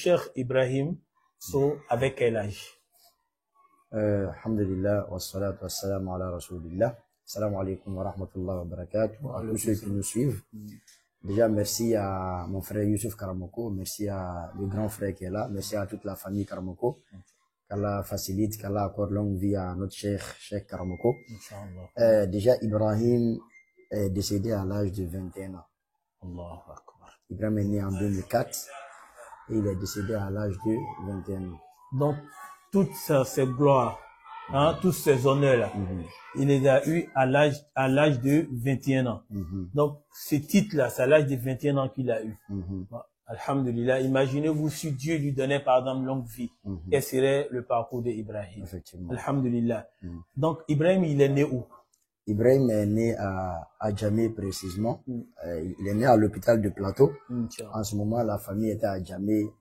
Cheikh Ibrahim So, avec quel âge? Alhamdulillah, wassalatu wassalamu ala rasulillah. Assalamu alaikum wa rahmatullahi wa barakatuh. À tous ceux qui nous suivent. Déjà, merci à mon frère Youssouf Karamoko, merci à le grand frère qui est là, merci à toute la famille Karamoko. Qu'Allah facilite, qu'Allah accorde longue vie à notre Cheikh Karamoko. Déjà, Ibrahim est décédé à l'âge de 21 ans. Allahu Akbar. Ibrahim est né en 2004 et il est décédé à l'âge de 21 ans. Donc, toutes ces gloires, hein, tous ces honneurs-là, il les a eu à l'âge de 21 ans. Donc, ce titre-là, c'est à l'âge de 21 ans qu'il a eu. Alhamdulillah, imaginez-vous si Dieu lui donnait par exemple longue vie, quel serait le parcours d'Ibrahim? Effectivement. Alhamdulillah. Donc, Ibrahim, il est né où? Ibrahim est né à Djamé précisément. Il est né à l'hôpital de Plateau. En ce moment, la famille était à Djamé,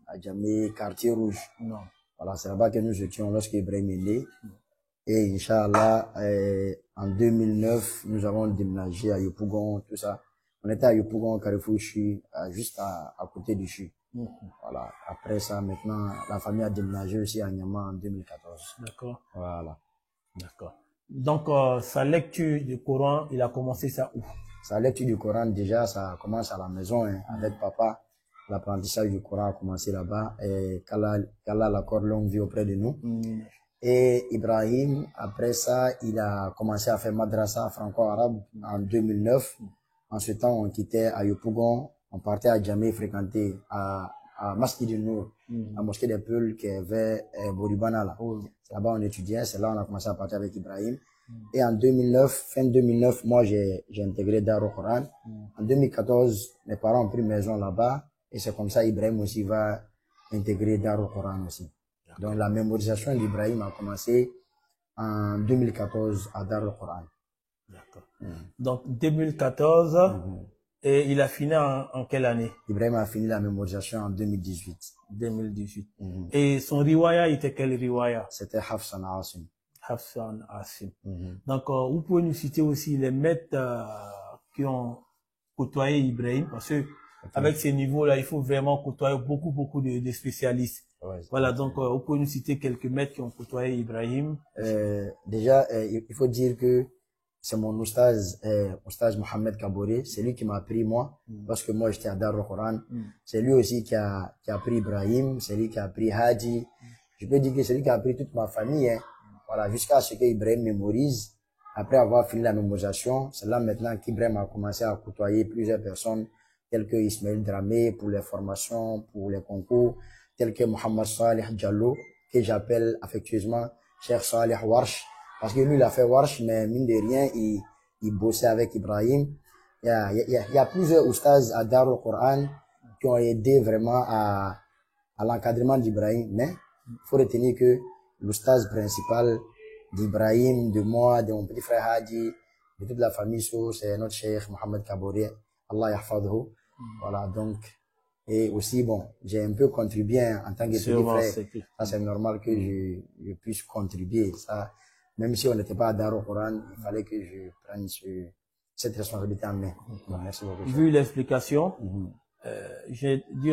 quartier rouge. Non. Voilà, c'est là-bas que nous étions lorsque Ibrahim est né. Et Inch'Allah, en 2009, nous avons déménagé à Yopougon, tout ça. On était à Yopougon, Carrefour Chu, juste à côté du Chu. Voilà. Après ça, maintenant, la famille a déménagé aussi à Niamey en 2014. D'accord. Voilà. D'accord. Donc, sa lecture du Coran, il a commencé ça où? Sa lecture du Coran, déjà, ça commence à la maison, hein, avec papa. L'apprentissage du Coran a commencé là-bas. Et qu'Allah l'accorde longue vie auprès de nous. Et Ibrahim, après ça, il a commencé à faire madrasa franco-arabe en 2009. En ce temps, on quittait à Yopougon, on partait à Djamé fréquenter à Masjid Nour, la mosquée des Peuls qui est vers Boribana là. C'est là-bas on étudiait, c'est là on a commencé à partir avec Ibrahim. Et en 2009, fin 2009, moi j'ai intégré Darul Quran. En 2014, mes parents ont pris maison là-bas et c'est comme ça Ibrahim aussi va intégrer Darul Quran aussi. Donc la mémorisation d'Ibrahim a commencé en 2014 à Darul Quran. D'accord. Donc 2014, et il a fini en quelle année? Ibrahim a fini la mémorisation en 2018. 2018. Et son riwaya était quel riwaya? C'était Hafsan Asim. Hafsan Asim. Donc vous pouvez nous citer aussi les maîtres qui ont côtoyé Ibrahim, parce que avec ces niveaux-là, il faut vraiment côtoyer beaucoup de spécialistes. Ouais, voilà, donc vous pouvez nous citer quelques maîtres qui ont côtoyé Ibrahim. Déjà, il faut dire que c'est mon oustaz Mohamed Kaboré, c'est lui qui m'a appris moi, parce que moi j'étais à Darul Quran. C'est lui aussi qui a appris Ibrahim, c'est lui qui a appris Hadi. Je peux dire que c'est lui qui a appris toute ma famille, hein. Voilà, jusqu'à ce qu'Ibrahim mémorise. Après avoir fini la mémorisation, c'est là maintenant qu'Ibrahim a commencé à côtoyer plusieurs personnes, telles que Ismaël Dramé pour les formations, pour les concours, tels que Mohamed Saleh Diallo, que j'appelle affectueusement Cheikh Saleh Warsh. Parce que lui, il a fait Warsh, mais mine de rien, il bossait avec Ibrahim. Il y a plusieurs oustaz à Darul Quran qui ont aidé vraiment à l'encadrement d'Ibrahim. Mais il faut retenir que l'oustaz principal d'Ibrahim, de moi, de mon petit frère Hadi, de toute la famille So, c'est notre Cheikh Mohamed Kaboré. Allah yahfadhu. Voilà, donc, et aussi, bon, j'ai un peu contribué en tant que petit frère. Ça, c'est normal que je puisse contribuer. Ça, même si on n'était pas à Darul Quran, il fallait que je prenne cette responsabilité en main. Bon, merci beaucoup. Vu l'explication, j'ai dû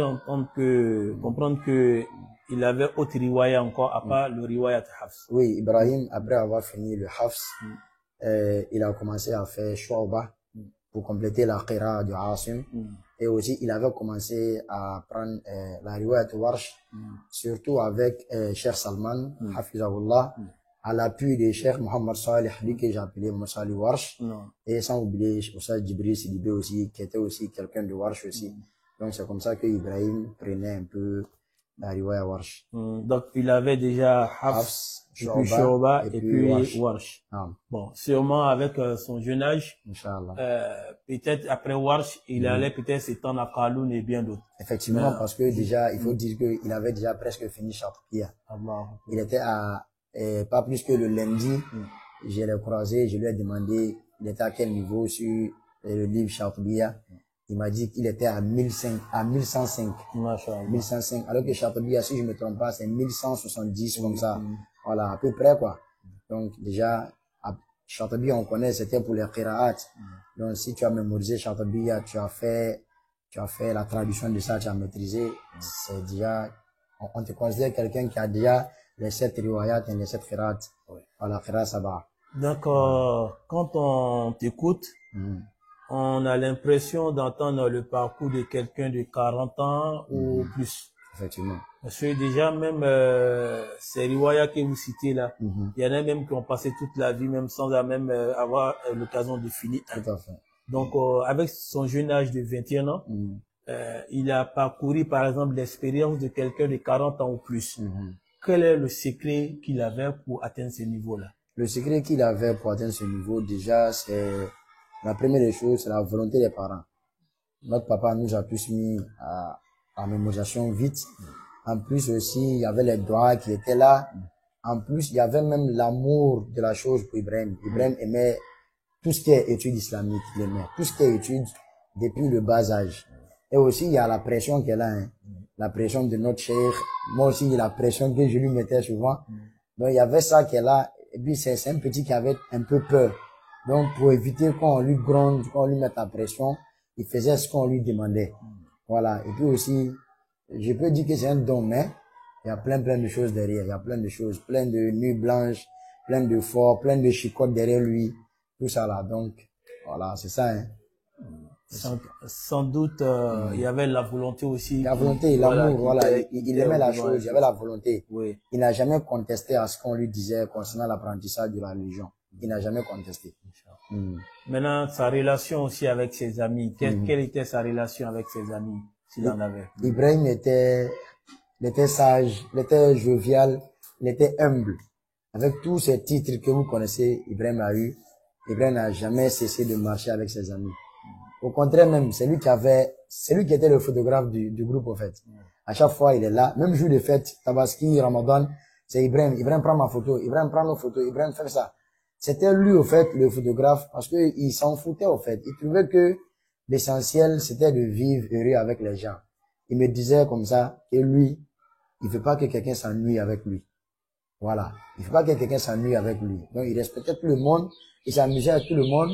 comprendre que il avait autre riwaya encore, à part le riwayat Hafs. Oui, Ibrahim, après avoir fini le Hafs, il a commencé à faire Shu'ba pour compléter la qira du Asim. Et aussi, il avait commencé à prendre la riwayat Warsh, surtout avec Cheikh Salman, Hafizahullah, à l'appui de Cheikh Mohamed Saleh, lui que j'ai appelé Moussali Warsh, et sans oublier Moussa Djibril Sidibé aussi, qui était aussi quelqu'un de Warsh aussi. Donc c'est comme ça que Ibrahim prenait un peu la riwaya Warsh. Donc il avait déjà Hafs, et puis Shu'ba, et puis Warsh. Bon, sûrement avec son jeune âge, peut-être après Warsh, il allait peut-être s'étendre à Kaloun et bien d'autres. Effectivement, parce que déjà, il faut dire qu'il avait déjà presque fini Chatoukia. Il était à pas plus que le lundi, je l'ai croisé, je lui ai demandé il était à quel niveau sur le livre Chatoukia. Il m'a dit qu'il était à 1105. 1105. Alors que Chatoukia, si je me trompe pas, c'est 1170 comme ça. Voilà, à peu près, quoi. Donc, déjà, Chatoukia, on connaît, c'était pour les qira'at. Donc, si tu as mémorisé Chatoukia, tu as fait la traduction de ça, tu as maîtrisé, c'est déjà on te considère quelqu'un qui a déjà les 7 riwayat et les 7 khirat. Voilà, khirat sabah. Donc, quand on t'écoute, on a l'impression d'entendre le parcours de quelqu'un de 40 ans ou plus. Effectivement. Parce que déjà, même ces riwayas que vous citez là, il y en a même qui ont passé toute la vie, même sans même avoir l'occasion de finir. Tout à fait. Donc, avec son jeune âge de 21 ans, il a parcouru, par exemple, l'expérience de quelqu'un de 40 ans ou plus. Quel est le secret qu'il avait pour atteindre ce niveau-là? Le secret qu'il avait pour atteindre ce niveau, déjà, c'est la première des choses, c'est la volonté des parents. Notre papa nous a tous mis à la mémorisation vite. En plus aussi, il y avait les doigts qui étaient là. En plus, il y avait même l'amour de la chose pour Ibrahim. Ibrahim aimait tout ce qui est études islamiques, il aimait tout ce qui est études depuis le bas âge. Et aussi, il y a la pression qu'elle a, hein. La pression de notre cheikh. Moi aussi, la pression que je lui mettais souvent. Donc, il y avait ça qu'elle a. Et puis, c'est un petit qui avait un peu peur. Donc, pour éviter qu'on lui gronde, qu'on lui mette la pression, il faisait ce qu'on lui demandait. Voilà. Et puis aussi, je peux dire que c'est un don, mais il y a plein de choses derrière. Il y a plein de choses, plein de nuits blanches, plein de forts, plein de chicottes derrière lui. Tout ça là. Donc, voilà, c'est ça, hein. Sans doute, il y avait la volonté aussi. La volonté, l'amour, voilà. Il aimait la chose, il y avait la volonté. Oui. Il n'a jamais contesté à ce qu'on lui disait concernant l'apprentissage de la religion. Il n'a jamais contesté. Maintenant, sa relation aussi avec ses amis. Quelle était sa relation avec ses amis, s'il en avait? Ibrahim était sage, il était jovial, il était humble. Avec tous ces titres que vous connaissez, Ibrahim a eu. Ibrahim n'a jamais cessé de marcher avec ses amis. Au contraire même, c'est lui qui était le photographe du groupe, en fait. À chaque fois, il est là. Même jour de fête, Tabaski, Ramadan, c'est Ibrahim. Ibrahim prend ma photo, Ibrahim prend nos photos, Ibrahim fait ça. C'était lui, au fait, le photographe, parce que il s'en foutait, au fait. Il trouvait que l'essentiel, c'était de vivre heureux avec les gens. Il me disait comme ça, que lui, il veut pas que quelqu'un s'ennuie avec lui. Voilà. Il veut pas que quelqu'un s'ennuie avec lui. Donc, il respectait tout le monde. Il s'amusait avec tout le monde.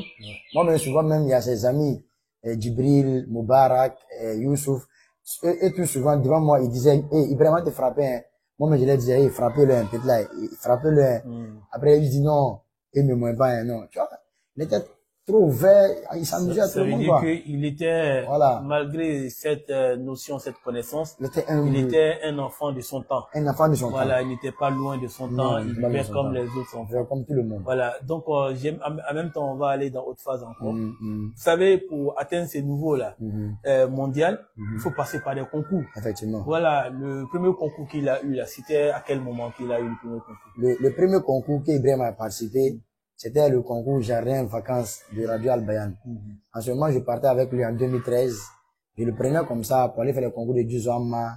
Moi, même souvent, même, il y a ses amis, Djibril, Moubarak, Youssouf. Et tout souvent, devant moi, il disait, Ibrahim te frappé, hein. Moi, mais je lui disais, frappez-le un peu là, frappez-le, hein. Après, il dit non, il me moins pas, hein, non. Tu vois, il était trop ouvert, il s'amusait à tout le monde, quoi. Ça veut dire qu'il était, voilà, malgré cette notion, cette connaissance, il était un enfant de son temps. Un enfant de son temps. Voilà, il n'était pas loin de son temps, il vivait comme les autres enfants. Comme tout le monde. Voilà, donc en même temps, on va aller dans autre phase encore. Vous savez, pour atteindre ces niveaux-là, mondial, il faut passer par des concours. Effectivement. Voilà, le premier concours qu'il a eu là, c'était à quel moment qu'il a eu le premier concours? Le premier concours qu'Ibrahim a participé, c'était le concours Jardin Vacances de Radio Al-Bayan. En ce moment, je partais avec lui en 2013. Je le prenais comme ça pour aller faire le concours de Djuzouama,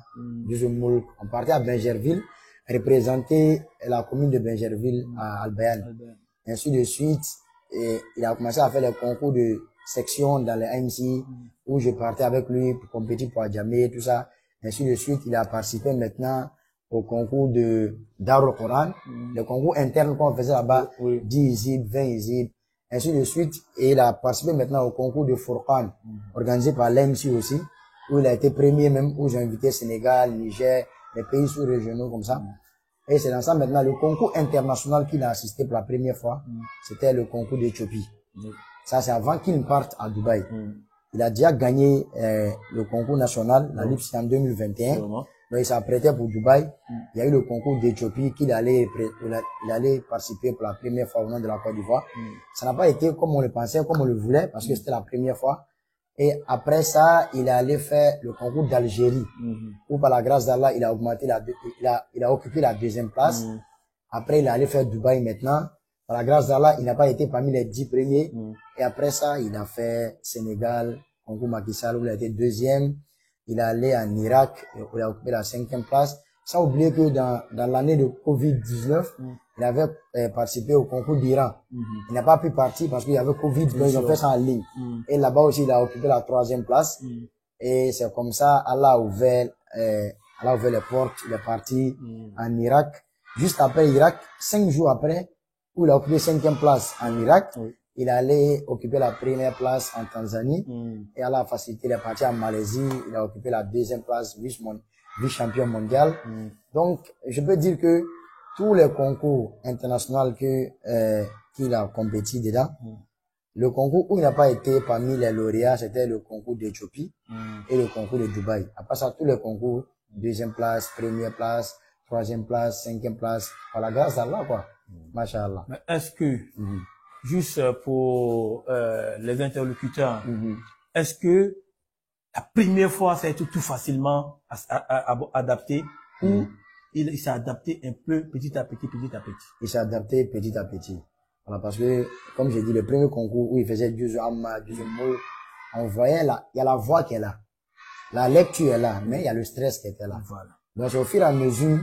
Djouzoummoulk. On partait à Benjerville, représenter la commune de Benjerville à Al-Bayan. Ainsi de suite, et il a commencé à faire les concours de section dans les AMC, où je partais avec lui pour compétir pour Adjamé, tout ça. Ainsi de suite, il a participé maintenant au concours de Darul Quran, le concours interne qu'on faisait là-bas, 10 Izib, 20 Izib, ainsi de suite. Et il a participé maintenant au concours de Furqan, organisé par l'AMC aussi, où il a été premier même, où j'ai invité Sénégal, Niger, les pays sous-régionaux comme ça. Et c'est dans ça maintenant, le concours international qu'il a assisté pour la première fois, c'était le concours d'Éthiopie. Ça, c'est avant qu'il parte à Dubaï. Il a déjà gagné le concours national, la LIPS en 2021. Donc, il s'apprêtait pour Dubaï. Il y a eu le concours d'Éthiopie qu'il allait participer pour la première fois au nom de la Côte d'Ivoire. Ça n'a pas été comme on le pensait, comme on le voulait, parce que c'était la première fois. Et après ça, il est allé faire le concours d'Algérie, où par la grâce d'Allah, il a augmenté il a occupé la deuxième place. Après, il est allé faire Dubaï maintenant. Par la grâce d'Allah, il n'a pas été parmi les 10 premiers. Et après ça, il a fait Sénégal, concours Macky Sall, où il a été deuxième. Il est allé en Irak, où il a occupé la 5e place. Sans oublier que dans l'année de Covid-19, il avait participé au concours d'Iran. Il n'a pas pu partir parce qu'il y avait Covid, donc ils ont fait ça en ligne. Et là-bas aussi, il a occupé la 3e place. Et c'est comme ça, Allah a ouvert les portes, il est parti en Irak. Juste après Irak, 5 jours après, où il a occupé 5e place en Irak, il allait occuper la première place en Tanzanie. Et Allah a facilité, il est parti en Malaisie, il a occupé la 2e place, vice-champion mondial. Donc, je peux dire que tous les concours internationaux qu'il a compétit dedans, le concours où il n'a pas été parmi les lauréats, c'était le concours d'Éthiopie et le concours de Dubaï. Après ça, tous les concours, deuxième place, première place, troisième place, cinquième place, voilà, grâce à Allah, quoi. Masha'Allah. Mais est-ce que, juste pour les interlocuteurs, est-ce que la première fois, ça a été tout facilement adapté ou il s'est adapté un peu petit à petit, petit à petit? Il s'est adapté petit à petit. Voilà, parce que, comme j'ai dit, le premier concours où il faisait du amma, du mot, on voyait là, il y a la voix qui est là. La lecture est là, mais il y a le stress qui était là. Voilà. Donc, au fur et à mesure,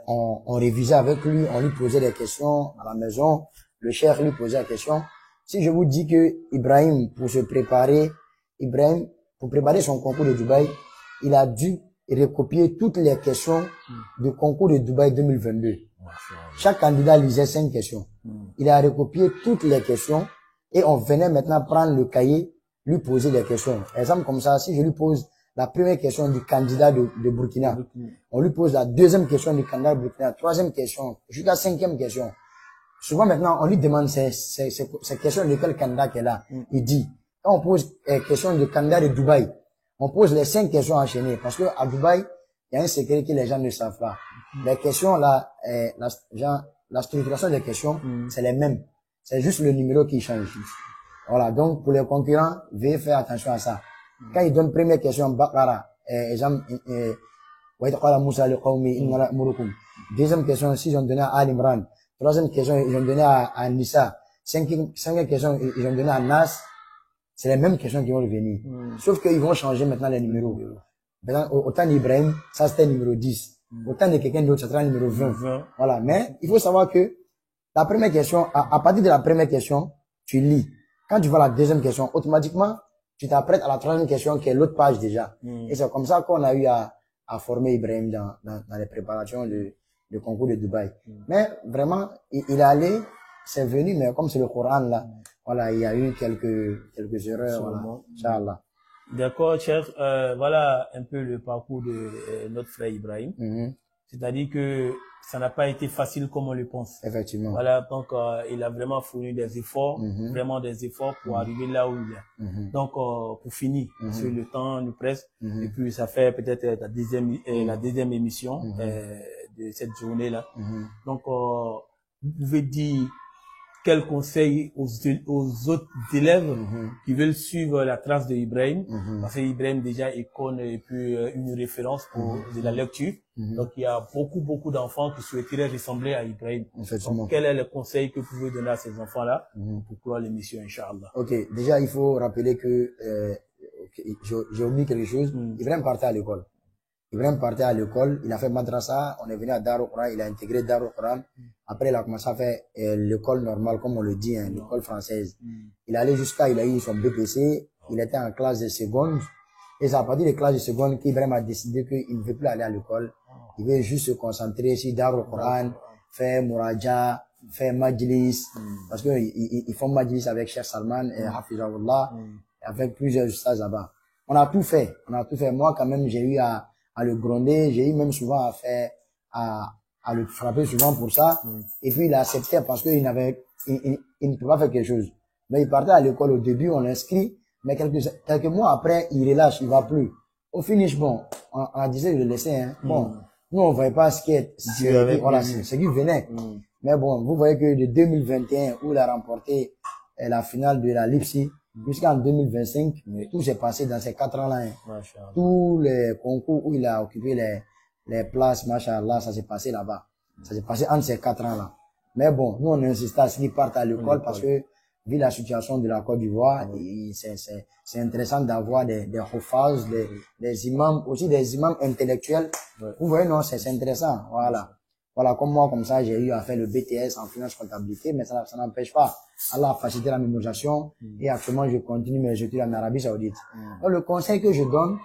on révisait avec lui, on lui posait des questions à la maison, le cheikh lui posait la question. Si je vous dis que Ibrahim, pour préparer son concours de Dubaï, il a dû recopier toutes les questions du concours de Dubaï 2022. Chaque candidat lisait 5 questions. Il a recopié toutes les questions et on venait maintenant prendre le cahier, lui poser des questions. Exemple comme ça, si je lui pose la première question du candidat de Burkina, on lui pose la deuxième question du candidat de Burkina, troisième question, jusqu'à cinquième question. Souvent maintenant, on lui demande ces questions de quel candidat qu'elle a. Il dit, quand on pose question du candidat de Dubaï, on pose les 5 questions enchaînées parce que à Dubaï, il y a un secret que les gens ne savent pas. Les questions là, la structuration des questions, c'est les mêmes. C'est juste le numéro qui change. Voilà. Donc, pour les concurrents, veuillez faire attention à ça. Quand ils donnent première question, Bakara, deuxième question, s'ils ont donné à Al Imran. Troisième question, ils ont donné à Nisa. Cinquième question, ils ont donné à Nas. C'est les mêmes questions qui vont revenir. Sauf qu'ils vont changer maintenant les numéros. Maintenant, au temps d'Ibrahim, ça c'était numéro 10. Au temps de quelqu'un d'autre, ça sera numéro 20. Voilà. Mais, il faut savoir que la première question, à partir de la première question, tu lis. Quand tu vois la deuxième question, automatiquement, tu t'apprêtes à la troisième question qui est l'autre page déjà. Et c'est comme ça qu'on a eu à former Ibrahim dans les préparations de concours de Dubaï. Mais vraiment, il est allé, c'est venu, mais comme c'est le Coran là, voilà, il y a eu quelques erreurs, voilà. Inch'Allah. D'accord, cher. Voilà un peu le parcours de notre frère Ibrahim. C'est-à-dire que ça n'a pas été facile comme on le pense. Effectivement. Voilà, donc il a vraiment fourni des efforts, vraiment des efforts pour arriver là où il est. Donc pour finir, parce que le temps nous presse, et puis ça fait peut-être la deuxième émission de cette journée-là. Donc vous pouvez dire quel conseil aux autres élèves qui veulent suivre la trace de Ibrahim, parce que Ibrahim déjà icône et puis une référence pour de la lecture. Donc il y a beaucoup d'enfants qui souhaiteraient ressembler à Ibrahim. Donc, quel est le conseil que vous pouvez donner à ces enfants-là pour clore l'émission, Inch'Allah? Ok, déjà il faut rappeler que j'ai oublié quelque chose. Ibrahim partait à l'école. Ibrahim partait à l'école, il a fait madrasa, on est venu à Darul Quran, il a intégré Darul Quran. Après, il a commencé à faire l'école normale, comme on le dit, hein, l'école française. Il allait il a eu son BPC, il était en classe de seconde. Et c'est à partir des classes de seconde qu'Ibrahim a décidé qu'il ne veut plus aller à l'école. Il veut juste se concentrer sur Darul Quran, faire Muraja, faire Majlis, parce que ils font Majlis avec Cheikh Salman et Hafizahullah, avec plusieurs ustaz là-bas. On a tout fait. Moi, quand même, j'ai eu à le gronder, j'ai eu même souvent à le frapper souvent pour ça. Et puis, il a accepté parce qu'il il ne peut pas faire quelque chose. Mais il partait à l'école au début, on l'inscrit, mais quelques mois après, il relâche, il va plus. Au finish, bon, on a décidé de le laisser, hein. Bon, nous, on voyait pas ce qui venait. Mais bon, vous voyez que de 2021, où il a remporté la finale de la Lipsi, jusqu'en 2025, tout s'est passé dans ces 4 ans-là. Hein. Tous les concours où il a occupé les places, machallah, ça s'est passé là-bas. Ça s'est passé entre ces 4 ans-là. Mais bon, nous, on insiste à ce qu'ils partent à l'école parce que, vu la situation de la Côte d'Ivoire, c'est intéressant d'avoir des hufaz, des imams, aussi des imams intellectuels. Vous voyez, non, c'est intéressant. Voilà, comme moi, comme ça, j'ai eu à faire le BTS en finance comptabilité, mais ça n'empêche pas. Allah a facilité la mémorisation et actuellement, je continue mes études en Arabie Saoudite. Donc, le conseil que je donne,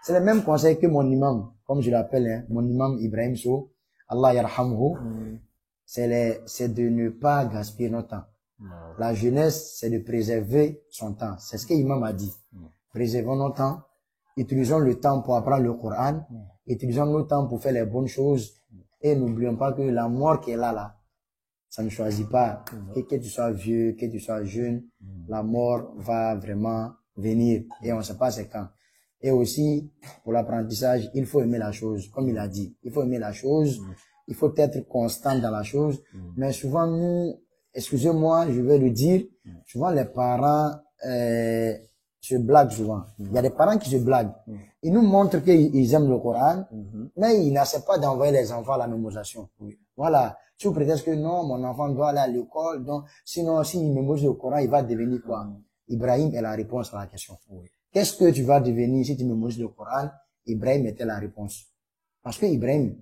c'est le même conseil que mon imam, comme je l'appelle, hein, mon imam Ibrahim Sow, Allah yarhamhu, c'est de ne pas gaspiller notre temps. La jeunesse, c'est de préserver son temps. C'est ce que l'imam a dit. Préservons notre temps, utilisons le temps pour apprendre le Coran Utilisons nos temps pour faire les bonnes choses et n'oublions pas que la mort qui est là, ça ne choisit pas. Et que tu sois vieux, que tu sois jeune, la mort va vraiment venir et on ne sait pas c'est quand. Et aussi, pour l'apprentissage, il faut aimer la chose, comme il a dit. Il faut aimer la chose, il faut être constant dans la chose. Mais souvent, nous, excusez-moi, je vais le dire, souvent les parents se blaguent souvent. Il y a des parents qui se blaguent. Ils nous montrent qu'ils aiment le Coran, mais ils n'acceptent pas d'envoyer les enfants à la mémorisation. Voilà. Sous prétexte que non, mon enfant doit aller à l'école, donc sinon, s'il mémorise le Coran, il va devenir quoi? Ibrahim est la réponse à la question. Qu'est-ce que tu vas devenir si tu mémorises le Coran? Ibrahim était la réponse. Parce que Ibrahim,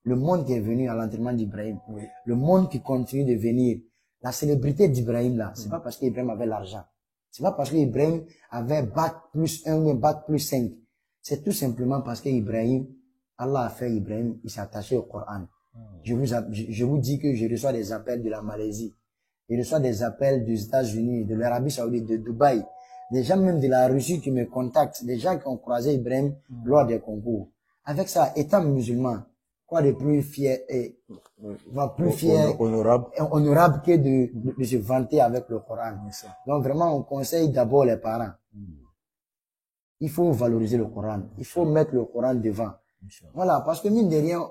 le monde qui est venu à l'entraînement d'Ibrahim, le monde qui continue de venir, la célébrité d'Ibrahim là, c'est pas parce qu'Ibrahim avait l'argent. C'est pas parce qu'Ibrahim avait bac plus 1 ou bac plus 5. C'est tout simplement parce qu'Ibrahim, Allah a fait Ibrahim, il s'est attaché au Coran. Je vous dis que je reçois des appels de la Malaisie. Je reçois des appels des États-Unis, de l'Arabie Saoudite, de Dubaï. Des gens même de la Russie qui me contactent. Des gens qui ont croisé Ibrahim lors des concours. Avec ça, étant musulman, quoi de plus fier et plus fier, honorable que de se vanter avec le Coran. Donc vraiment, on conseille d'abord les parents. Il faut valoriser le Coran. Il faut mettre le Coran devant. Voilà, parce que mine de rien,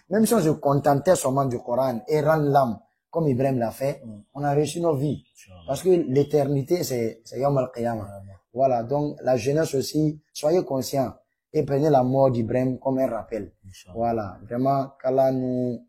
même si on se contentait seulement du Coran et rendre l'âme comme Ibrahim l'a fait, on a réussi nos vies. Parce que l'éternité, c'est Yom al-Qiyamah. Voilà, donc la jeunesse aussi, soyez conscients et prenez la mort d'Ibrahim comme un rappel. Voilà, vraiment, qu'Allah nous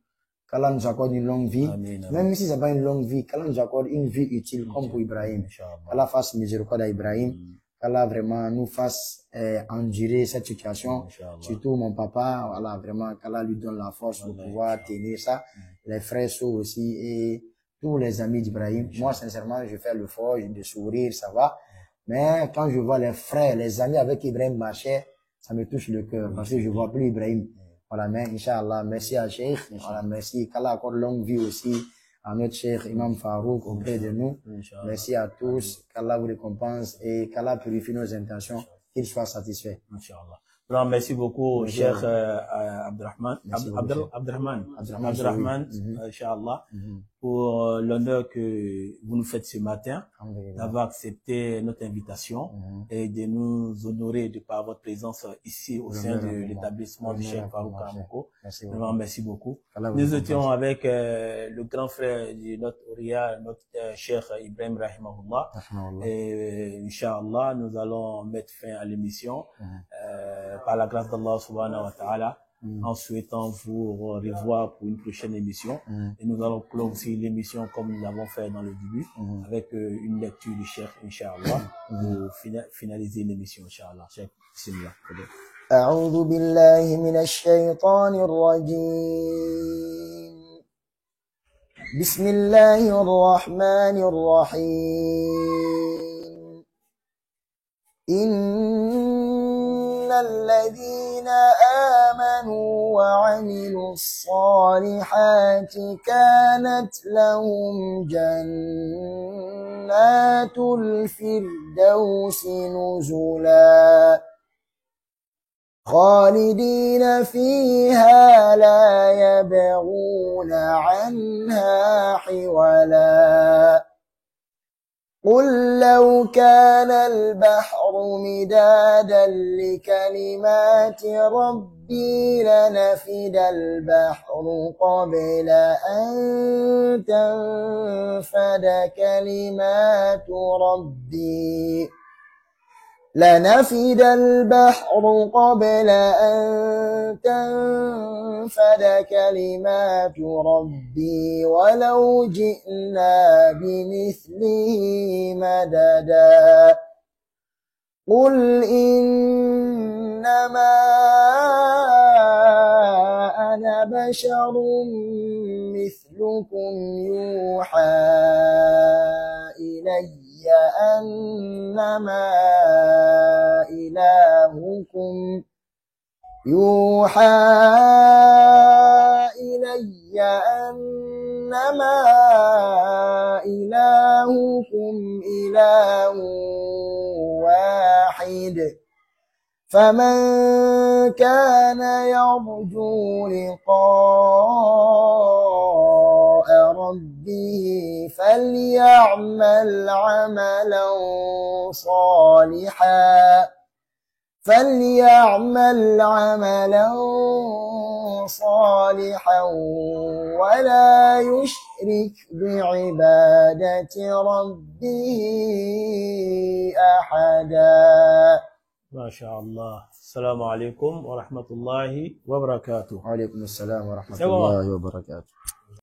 accorde une longue vie. Même si c'est pas une longue vie, qu'Allah nous accorde une vie utile comme pour Ibrahim. Qu'Allah fasse miséricorde à Ibrahim. Qu'Allah vraiment nous fasse endurer cette situation. Surtout mon papa, voilà, vraiment, qu'Allah lui donne la force de pouvoir tenir ça. Les frères sont aussi et tous les amis d'Ibrahim. Moi, sincèrement, je fais l'effort de sourire, ça va. Mais quand je vois les frères, les amis avec qui Ibrahim marchait, ça me touche le cœur parce que je vois plus Ibrahim. Voilà, mais Inch'Allah, merci à Cheikh. Voilà, merci. Qu'Allah accorde longue vie aussi à notre Cheikh Imam Farouk auprès de nous. Merci à tous. Qu'Allah vous récompense et qu'Allah purifie nos intentions, qu'il soit satisfait. Inch'Allah. Grand merci beaucoup, Cheikh Abdurrahman, Inch'Allah, pour l'honneur que vous nous faites ce matin, d'avoir accepté notre invitation et de nous honorer de par votre présence ici au sein de l'établissement du Cheikh Farouk Karamoko. Vraiment, merci beaucoup. Nous étions avec le grand frère de notre Ouria, notre Cheikh Ibrahim Rahimahullah. Et Inch'Allah, nous allons mettre fin à l'émission. Par la grâce d'Allah subhanahu wa ta'ala, en souhaitant vous revoir pour une prochaine émission. Et nous allons clore aussi l'émission comme nous l'avons fait dans le début, avec une lecture du Cheikh, Inch'Allah, pour finaliser l'émission, Inch'Allah. Cheikh, bismillah. أعوذ بالله من الشيطان الرجيم بسم الله الرحمن الرحيم إن الذين آمنوا وعملوا الصالحات كانت لهم جنات الفردوس نزلا خالدين فيها لا يبغون عنها حولا قل لو كان البحر مدادا لكلمات ربي لنفد البحر قبل أن تنفد كلمات ربي لنفد البحر قبل أن تنفد كلمات ربي ولو جئنا بمثله مددا قل إنما أنا بشر مثلكم يوحى إلي أنما إلهكم إله واحد فمن كان يرجو لقاء ربه فليعمل عملا صالحا ولا يشرك بعبادة ربه أحدا. ما شاء الله. السلام عليكم ورحمة الله وبركاته. وعليكم السلام ورحمة C'est bon. الله وبركاته.